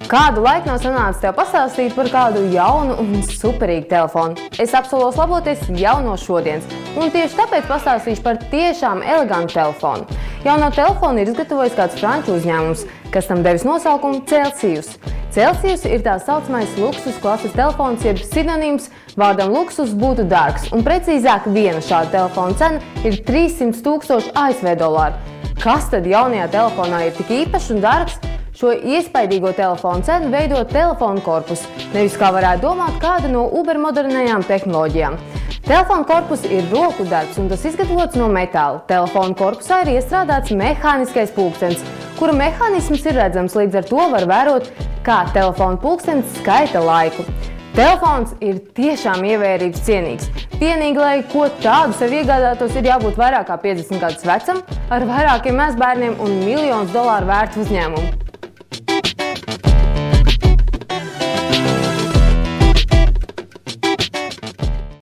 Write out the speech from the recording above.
Kādu laiku nav sanācis tev pastāstīt par kādu jaunu un superīgu telefonu? Es apsolos laboties jau no šodienas, un tieši tāpēc pastāstīšu par tiešām elegantu telefonu. Jauno telefonu ir izgatavojis kāds franču uzņēmums, kas tam devis nosaukumu Celsius. Celsius ir tā saucamais luksus klases telefons, jeb sinonīms vārdam luksus būtu dārgs, un precīzāk viena šāda telefona cena ir 300 000 ASV dolāru. Kas tad jaunajā telefonā ir tik īpašs un dārgs? Šo iespaidīgo telefonu cenu veido telefonu korpus, nevis kā varētu domāt kāda no ubermodernajām tehnoloģijām. Telefonu korpus ir roku darbs, un tas izgatavots no metāla. Telefonu korpusā ir iestrādāts mehāniskais pulkstenis, kura mehānisms ir redzams, līdz ar to var vērot, kā telefonu pulkstenis skaita laiku. Telefons ir tiešām ievērības cienīgs. Vienīgi, lai ko tādu sev iegādātos, ir jābūt vairāk kā 50 gadus vecam, ar vairākiem mazbērniem un miljonus dolāru vērtu uzņēmumu.